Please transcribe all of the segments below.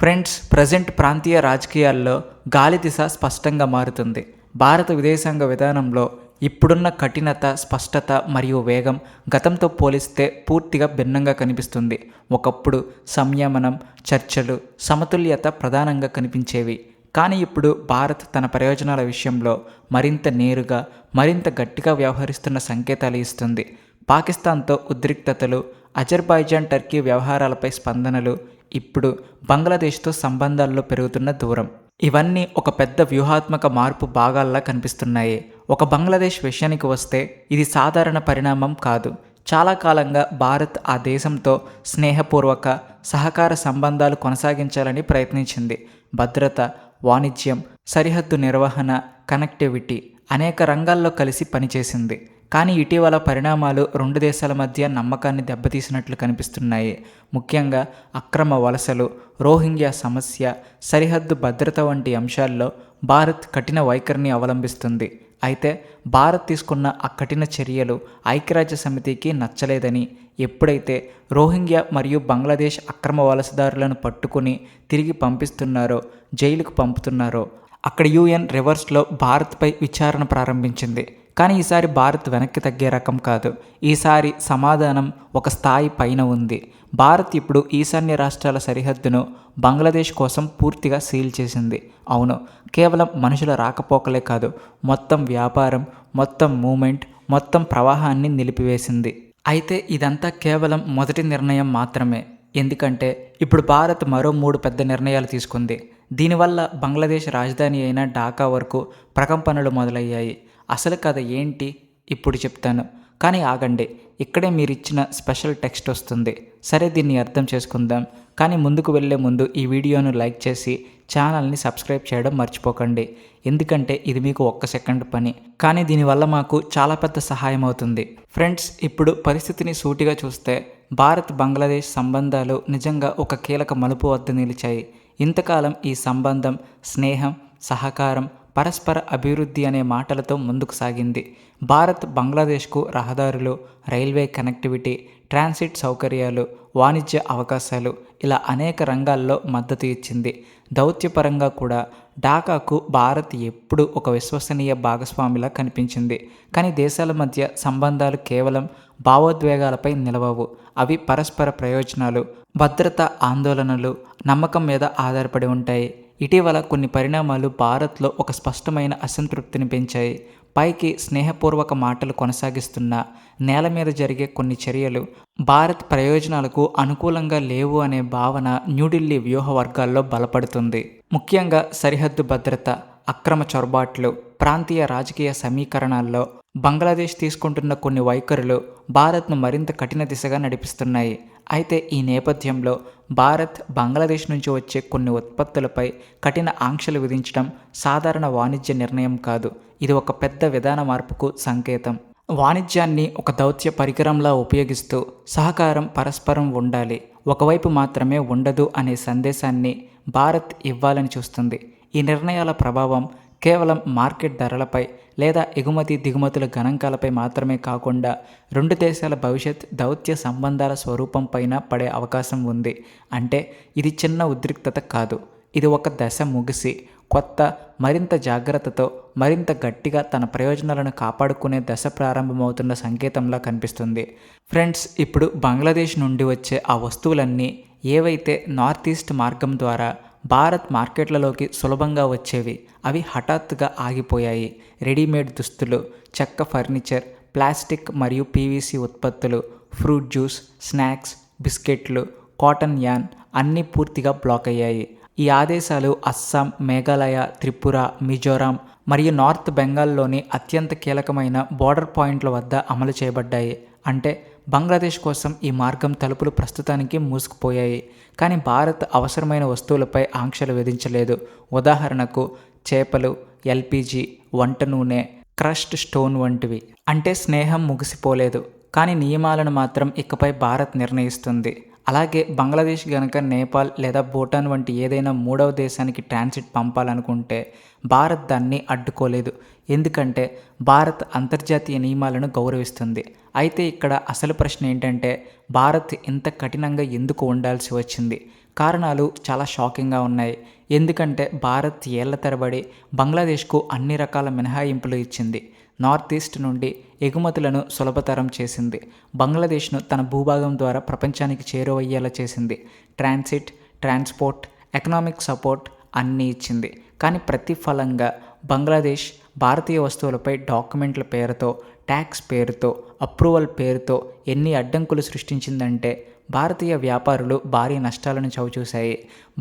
Friends, present ప్రాంతీయ రాజకీయాల్లో గాలి దిశ స్పష్టంగా మారుతుంది. భారత విదేశాంగ విధానంలో ఇప్పుడున్న కఠినత, స్పష్టత మరియు వేగం గతంతో పోలిస్తే పూర్తిగా భిన్నంగా కనిపిస్తుంది. ఒకప్పుడు సంయమనం, చర్చలు, సమతుల్యత ప్రధానంగా కనిపించేవి. కానీ ఇప్పుడు భారత్ తన ప్రయోజనాల విషయంలో మరింత నేరుగా, మరింత గట్టిగా వ్యవహరిస్తున్న సంకేతాలు ఇస్తుంది. పాకిస్తాన్తో ఉద్రిక్తతలు, అజర్బైజాన్ టర్కీ వ్యవహారాలపై స్పందనలు, ఇప్పుడు బంగ్లాదేశ్తో సంబంధాల్లో పెరుగుతున్న దూరం, ఇవన్నీ ఒక పెద్ద వ్యూహాత్మక మార్పు భాగాల్లా కనిపిస్తున్నాయి. ఒక బంగ్లాదేశ్ విషయానికి వస్తే ఇది సాధారణ పరిణామం కాదు. చాలా కాలంగా భారత్ ఆ దేశంతో స్నేహపూర్వక, సహకార సంబంధాలు కొనసాగించాలని ప్రయత్నించింది. భద్రత, వాణిజ్యం, సరిహద్దు నిర్వహణ, కనెక్టివిటీ అనేక రంగాల్లో కలిసి పనిచేసింది. కానీ ఇటీవల పరిణామాలు రెండు దేశాల మధ్య నమ్మకాన్ని దెబ్బతీసినట్లు కనిపిస్తున్నాయి. ముఖ్యంగా అక్రమ వలసలు, రోహింగ్యా సమస్య, సరిహద్దు భద్రత వంటి అంశాల్లో భారత్ కఠిన వైఖరిని అవలంబిస్తుంది. అయితే భారత్ తీసుకున్న ఆ కఠిన చర్యలు ఐక్యరాజ్య సమితికి నచ్చలేదని, ఎప్పుడైతే రోహింగ్యా మరియు బంగ్లాదేశ్ అక్రమ వలసదారులను పట్టుకుని తిరిగి పంపిస్తున్నారో, జైలుకు పంపుతున్నారో, అక్కడ యుఎన్ రివర్స్లో భారత్పై విచారణ ప్రారంభించింది. కానీ ఈసారి భారత్ వెనక్కి తగ్గే రకం కాదు. ఈసారి సమాధానం ఒక స్థాయి పైన ఉంది. భారత్ ఇప్పుడు ఈశాన్య రాష్ట్రాల సరిహద్దును బంగ్లాదేశ్ కోసం పూర్తిగా సీల్ చేసింది. అవును, కేవలం మనుషుల రాకపోకలే కాదు, మొత్తం వ్యాపారం, మొత్తం మూమెంట్, మొత్తం ప్రవాహాన్ని నిలిపివేసింది. అయితే ఇదంతా కేవలం మొదటి నిర్ణయం మాత్రమే. ఎందుకంటే ఇప్పుడు భారత్ మరో 3 పెద్ద నిర్ణయాలు తీసుకుంది. దీనివల్ల బంగ్లాదేశ్ రాజధాని అయిన ఢాకా వరకు ప్రకంపనలు మొదలయ్యాయి. అసలు కథ ఏంటి ఇప్పుడు చెప్తాను. కానీ ఆగండి, ఇక్కడే మీరిచ్చిన స్పెషల్ టెక్స్ట్ వస్తుంది. సరే, దీన్ని అర్థం చేసుకుందాం. కానీ ముందుకు వెళ్ళే ముందు ఈ వీడియోను లైక్ చేసి ఛానల్ని సబ్స్క్రైబ్ చేయడం మర్చిపోకండి. ఎందుకంటే ఇది మీకు 1 సెకండ్ పని, కానీ దీనివల్ల మాకు చాలా పెద్ద సహాయం అవుతుంది. ఫ్రెండ్స్, ఇప్పుడు పరిస్థితిని సూటిగా చూస్తే భారత్ బంగ్లాదేశ్ సంబంధాలు నిజంగా ఒక కీలక మలుపు వద్ద నిలిచాయి. ఇంతకాలం ఈ సంబంధం స్నేహం, సహకారం, పరస్పర అభివృద్ధి అనే మాటలతో ముందుకు సాగింది. భారత్ బంగ్లాదేశ్కు రహదారులు, రైల్వే కనెక్టివిటీ, ట్రాన్సిట్ సౌకర్యాలు, వాణిజ్య అవకాశాలు ఇలా అనేక రంగాల్లో మద్దతు ఇచ్చింది. దౌత్యపరంగా కూడా ఢాకాకు భారత్ ఎప్పుడూ ఒక విశ్వసనీయ భాగస్వామిలా కనిపించింది. కానీ దేశాల మధ్య సంబంధాలు కేవలం భావోద్వేగాలపై నిలవవు. అవి పరస్పర ప్రయోజనాలు, భద్రతా ఆందోళనలు, నమ్మకం మీద ఆధారపడి ఉంటాయి. ఇటీవల కొన్ని పరిణామాలు భారత్లో ఒక స్పష్టమైన అసంతృప్తిని పెంచాయి. పైకి స్నేహపూర్వక మాటలు కొనసాగిస్తున్నా నేల మీద జరిగే కొన్ని చర్యలు భారత్ ప్రయోజనాలకు అనుకూలంగా లేవు అనే భావన న్యూఢిల్లీ వ్యూహ వర్గాల్లో బలపడుతుంది. ముఖ్యంగా సరిహద్దు భద్రత, అక్రమ చొరబాట్లు, ప్రాంతీయ రాజకీయ సమీకరణాల్లో బంగ్లాదేశ్ తీసుకుంటున్న కొన్ని వైఖరులు భారత్ను మరింత కఠిన దిశగా నడిపిస్తున్నాయి. అయితే ఈ నేపథ్యంలో భారత్ బంగ్లాదేశ్ నుంచి వచ్చే కొన్ని ఉత్పత్తులపై కఠిన ఆంక్షలు విధించడం సాధారణ వాణిజ్య నిర్ణయం కాదు. ఇది ఒక పెద్ద విధాన మార్పుకు సంకేతం. వాణిజ్యాన్ని ఒక దౌత్య పరికరంలా ఉపయోగిస్తూ సహకారం పరస్పరం ఉండాలి, ఒకవైపు మాత్రమే ఉండదు అనే సందేశాన్ని భారత్ ఇవ్వాలని చూస్తుంది. ఈ నిర్ణయాల ప్రభావం కేవలం మార్కెట్ ధరలపై లేదా ఎగుమతి దిగుమతుల గణాంకాలపై మాత్రమే కాకుండా రెండు దేశాల భవిష్యత్ దౌత్య సంబంధాల స్వరూపం పైన పడే అవకాశం ఉంది. అంటే ఇది చిన్న ఉద్రిక్తత కాదు, ఇది ఒక దశ ముగిసి కొత్త, మరింత జాగ్రత్తతో, మరింత గట్టిగా తన ప్రయోజనాలను కాపాడుకునే దశ ప్రారంభమవుతున్న సంకేతంలా కనిపిస్తుంది. ఫ్రెండ్స్, ఇప్పుడు బంగ్లాదేశ్ నుండి వచ్చే ఆ వస్తువులన్నీ ఏవైతే నార్త్ ఈస్ట్ మార్గం ద్వారా భారత్ మార్కెట్లలోకి సులభంగా వచ్చేవి, అవి హఠాత్తుగా ఆగిపోయాయి. రెడీమేడ్ దుస్తులు, చెక్క ఫర్నిచర్, ప్లాస్టిక్ మరియు పీవీసీ ఉత్పత్తులు, ఫ్రూట్ జ్యూస్, స్నాక్స్, బిస్కెట్లు, కాటన్ యాన్ అన్నీ పూర్తిగా బ్లాక్ అయ్యాయి. ఈ ఆదేశాలు అస్సాం, మేఘాలయ, త్రిపుర, మిజోరాం మరియు నార్త్ బెంగాల్లోని అత్యంత కీలకమైన బోర్డర్ పాయింట్ల వద్ద అమలు చేయబడ్డాయి. అంటే బంగ్లాదేశ్ కోసం ఈ మార్గం తలుపులు ప్రస్తుతానికి మూసుకుపోయాయి. కానీ భారత్ అవసరమైన వస్తువులపై ఆంక్షలు విధించలేదు. ఉదాహరణకు చేపలు, ఎల్పీజీ, వంట నూనె, క్రష్డ్ స్టోన్ వంటివి. అంటే స్నేహం ముగిసిపోలేదు, కానీ నియమాలను మాత్రం ఇకపై భారత్ నిర్ణయిస్తుంది. అలాగే బంగ్లాదేశ్ గనక నేపాల్ లేదా భూటాన్ వంటి ఏదైనా 3వ దేశానికి ట్రాన్సిట్ పంపాలనుకుంటే భారత్ దాన్ని అడ్డుకోలేదు. ఎందుకంటే భారత్ అంతర్జాతీయ నియమాలను గౌరవిస్తుంది. అయితే ఇక్కడ అసలు ప్రశ్న ఏంటంటే భారత్ ఇంత కఠినంగా ఎందుకు ఉండాల్సి వచ్చింది? కారణాలు చాలా షాకింగ్గా ఉన్నాయి. ఎందుకంటే భారత్ ఏళ్ల తరబడి బంగ్లాదేశ్కు అన్ని రకాల మినహాయింపులు ఇచ్చింది. నార్త్ ఈస్ట్ నుండి ఎగుమతులను సులభతరం చేసింది. బంగ్లాదేశ్ను తన భూభాగం ద్వారా ప్రపంచానికి చేరువయ్యేలా చేసింది. ట్రాన్సిట్, ట్రాన్స్పోర్ట్, ఎకనామిక్ సపోర్ట్ అన్నీ ఇచ్చింది. కానీ ప్రతిఫలంగా బంగ్లాదేశ్ భారతీయ వస్తువులపై డాక్యుమెంట్ల పేరుతో, ట్యాక్స్ పేరుతో, అప్రూవల్ పేరుతో ఎన్ని అడ్డంకులు సృష్టించిందంటే భారతీయ వ్యాపారులు భారీ నష్టాలను చవిచూశాయి.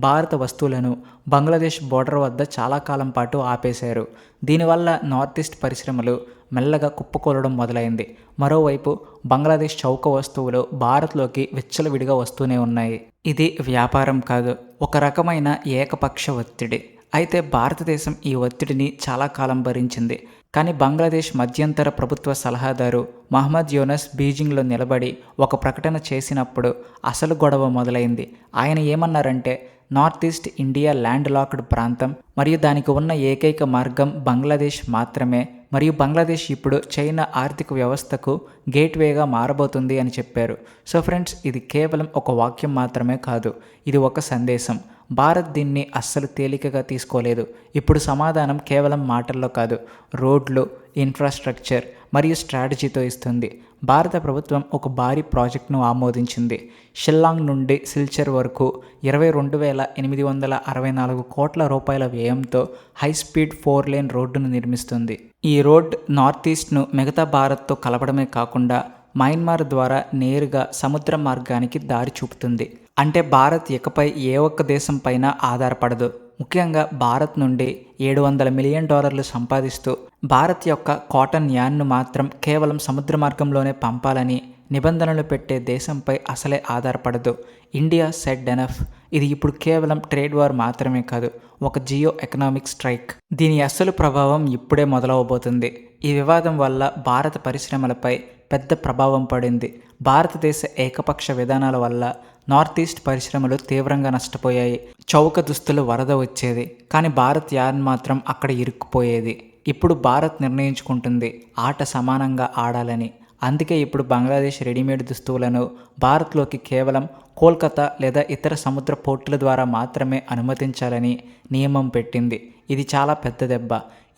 భారత వస్తువులను బంగ్లాదేశ్ బోర్డర్ వద్ద చాలా కాలం పాటు ఆపేశారు. దీనివల్ల నార్త్ ఈస్ట్ పరిశ్రమలు మెల్లగా కుప్పకూలడం మొదలైంది. మరోవైపు బంగ్లాదేశ్ చౌక వస్తువులు భారత్లోకి విచ్చలవిడిగా వస్తూనే ఉన్నాయి. ఇది వ్యాపారం కాదు, ఒక రకమైన ఏకపక్ష ఒత్తిడి. అయితే భారతదేశం ఈ ఒత్తిడిని చాలా కాలం భరించింది. కానీ బంగ్లాదేశ్ మధ్యంతర ప్రభుత్వ సలహాదారు మహమ్మద్ యూనస్ బీజింగ్లో నిలబడి ఒక ప్రకటన చేసినప్పుడు అసలు గొడవ మొదలైంది. ఆయన ఏమన్నారంటే, north east India land locked ప్రాంతం మరియు దానికి ఉన్న ఏకైక మార్గం బంగ్లాదేశ్ మాత్రమే, మరియు బంగ్లాదేశ్ ఇప్పుడు చైనా ఆర్థిక వ్యవస్థకు గేట్వేగా మారబోతుంది అని చెప్పారు. సో ఫ్రెండ్స్, ఇది కేవలం ఒక వాక్యం మాత్రమే కాదు, ఇది ఒక సందేశం. భారత్ దీన్ని అస్సలు తేలికగా తీసుకోలేదు. ఇప్పుడు సమాధానం కేవలం మాటల్లో కాదు, రోడ్లు, ఇన్ఫ్రాస్ట్రక్చర్ మరియు స్ట్రాటజీతో ఇస్తుంది. భారత ప్రభుత్వం ఒక భారీ ప్రాజెక్టును ఆమోదించింది. షిల్లాంగ్ నుండి సిల్చర్ వరకు 22,864 కోట్ల రూపాయల వ్యయంతో హైస్పీడ్ 4 లేన్ రోడ్డును నిర్మిస్తుంది. ఈ రోడ్ నార్త్ ఈస్ట్ను మిగతా భారత్తో కలపడమే కాకుండా మయన్మార్ ద్వారా నేరుగా సముద్ర మార్గానికి దారి చూపుతుంది. అంటే భారత్ ఇకపై ఏ ఒక్క దేశం పైన ఆధారపడదు. ముఖ్యంగా భారత్ నుండి $700 మిలియన్ సంపాదిస్తూ భారత్ యొక్క కాటన్ యాన్ను మాత్రం కేవలం సముద్ర మార్గంలోనే పంపాలని నిబంధనలు పెట్టే దేశంపై అసలే ఆధారపడదు. India said enough. ఇది ఇప్పుడు కేవలం ట్రేడ్ వార్ మాత్రమే కాదు, ఒక జియో ఎకనామిక్ స్ట్రైక్. దీని అసలు ప్రభావం ఇప్పుడే మొదలవబోతుంది. ఈ వివాదం వల్ల భారత పరిశ్రమలపై పెద్ద ప్రభావం పడింది. భారతదేశ ఏకపక్ష విధానాల వల్ల నార్త్ ఈస్ట్ పరిశ్రమలు తీవ్రంగా నష్టపోయాయి. చౌక దుస్తులు వరద వచ్చేది, కానీ భారత్ యాన్ మాత్రం అక్కడ ఇరుక్కుపోయేది. ఇప్పుడు భారత్ నిర్ణయించుకుంటుంది ఆట సమానంగా ఆడాలని. అందుకే ఇప్పుడు బంగ్లాదేశ్ రెడీమేడ్ దుస్తువులను భారత్లోకి కేవలం కోల్కతా లేదా ఇతర సముద్ర పోర్టుల ద్వారా మాత్రమే అనుమతించాలని నియమం పెట్టింది. ఇది చాలా పెద్ద దెబ్బ,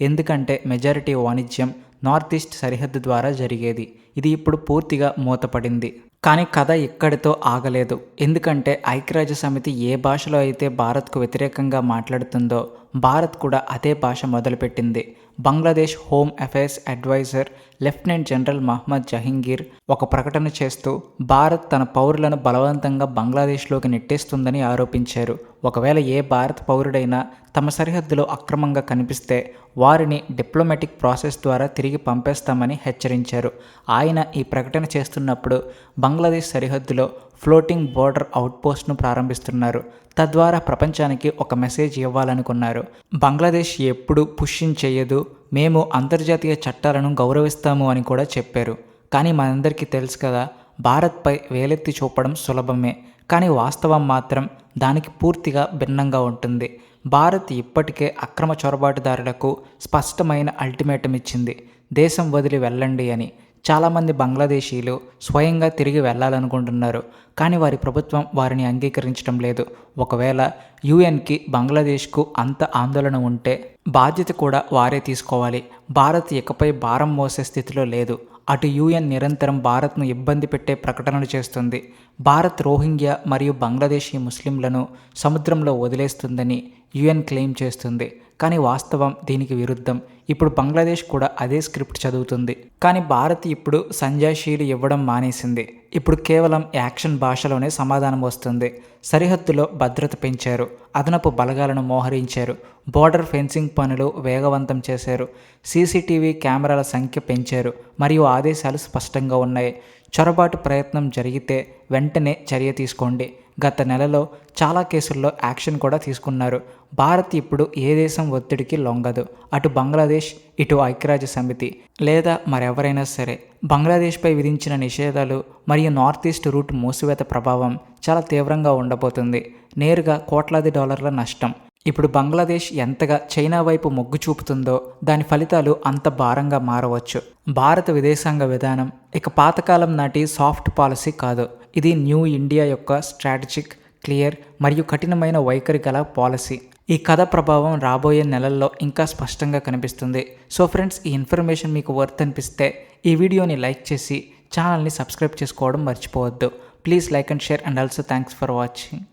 ఎందుకంటే మెజారిటీ వాణిజ్యం నార్త్ ఈస్ట్ సరిహద్దు ద్వారా జరిగేది. ఇది ఇప్పుడు పూర్తిగా మూతపడింది. కానీ కథ ఇక్కడితో ఆగలేదు. ఎందుకంటే ఐక్యరాజ్య సమితి ఏ భాషలో అయితే భారత్కు వ్యతిరేకంగా మాట్లాడుతుందో భారత్ కూడా అదే భాష మొదలుపెట్టింది. Bangladesh home affairs adviser lieutenant general Mohammad Jahangir ఒక ప్రకటన చేస్తూ భారత్ తన పౌరులను బలవంతంగా బంగ్లాదేశ్లోకి నెట్టేస్తుందని ఆరోపించారు. ఒకవేళ ఏ భారత పౌరుడైనా తమ సరిహద్దులో అక్రమంగా కనిపిస్తే వారిని డిప్లొమాటిక్ ప్రాసెస్ ద్వారా తిరిగి పంపేస్తామని హెచ్చరించారు. ఆయన ఈ ప్రకటన చేస్తున్నప్పుడు బంగ్లాదేశ్ సరిహద్దులో ఫ్లోటింగ్ బోర్డర్ అవుట్పోస్ట్ను ప్రారంభిస్తున్నారు. తద్వారా ప్రపంచానికి ఒక మెసేజ్ ఇవ్వాలనుకున్నారు. బంగ్లాదేశ్ ఎప్పుడు పుష్యింగ్ చేయదు, మేము అంతర్జాతీయ చట్టాలను గౌరవిస్తాము అని కూడా చెప్పారు. కానీ మనందరికీ తెలుసు కదా, భారత్పై వేలెత్తి చూపడం సులభమే, కానీ వాస్తవం మాత్రం దానికి పూర్తిగా భిన్నంగా ఉంటుంది. భారత్ ఇప్పటికే అక్రమ చొరబాటుదారులకు స్పష్టమైన అల్టిమేటం ఇచ్చింది, దేశం వదిలి వెళ్ళండి అని. చాలామంది బంగ్లాదేశీలు స్వయంగా తిరిగి వెళ్ళాలనుకుంటున్నారు, కానీ వారి ప్రభుత్వం వారిని అంగీకరించడం లేదు. ఒకవేళ యుఎన్కి బంగ్లాదేశ్కు అంత ఆందోళన ఉంటే బాధ్యత కూడా వారే తీసుకోవాలి. భారత్ ఇకపై భారం మోసే స్థితిలో లేదు. అటు యుఎన్ నిరంతరం భారత్ను ఇబ్బంది పెట్టే ప్రకటనలు చేస్తుంది. భారత్ రోహింగ్యా మరియు బంగ్లాదేశీ ముస్లింలను సముద్రంలో వదిలేస్తుందని యుఎన్ క్లెయిమ్ చేస్తుంది, కానీ వాస్తవం దీనికి విరుద్ధం. ఇప్పుడు బంగ్లాదేశ్ కూడా అదే స్క్రిప్ట్ చదువుతుంది. కానీ భారత్ ఇప్పుడు సంజాయిషీలు ఇవ్వడం మానేసింది. ఇప్పుడు కేవలం యాక్షన్ భాషలోనే సమాధానం వస్తుంది. సరిహద్దులో భద్రత పెంచారు, అదనపు బలగాలను మోహరించారు, బోర్డర్ ఫెన్సింగ్ పనులు వేగవంతం చేశారు, సీసీటీవీ కెమెరాల సంఖ్య పెంచారు మరియు ఆదేశాలు స్పష్టంగా ఉన్నాయి. చొరబాటు ప్రయత్నం జరిగితే వెంటనే చర్య తీసుకోండి. గత నెలలో చాలా కేసుల్లో యాక్షన్ కూడా తీసుకున్నారు. భారత్ ఇప్పుడు ఏ దేశం ఒత్తిడికి లొంగదు. అటు బంగ్లాదేశ్, ఇటు ఐక్యరాజ్య సమితి లేదా మరెవరైనా సరే. బంగ్లాదేశ్పై విధించిన నిషేధాలు మరియు నార్త్ ఈస్ట్ రూట్ మూసివేత ప్రభావం చాలా తీవ్రంగా ఉండబోతుంది. నేరుగా కోట్లాది డాలర్ల నష్టం. ఇప్పుడు బంగ్లాదేశ్ ఎంతగా చైనా వైపు మొగ్గు చూపుతుందో దాని ఫలితాలు అంత భారంగా మారవచ్చు. భారత విదేశాంగ విధానం ఇక పాతకాలం నాటి సాఫ్ట్ పాలసీ కాదు. ఇది న్యూ ఇండియా యొక్క స్ట్రాటజిక్, క్లియర్ మరియు కఠినమైన వైఖరి గల పాలసీ. ఈ కథ ప్రభావం రాబోయే నెలల్లో ఇంకా స్పష్టంగా కనిపిస్తుంది. సో ఫ్రెండ్స్, ఈ ఇన్ఫర్మేషన్ మీకు వర్త్ అనిపిస్తే ఈ వీడియోని లైక్ చేసి ఛానల్ని సబ్స్క్రైబ్ చేసుకోవడం మర్చిపోవద్దు. Please like and share and also thanks for watching.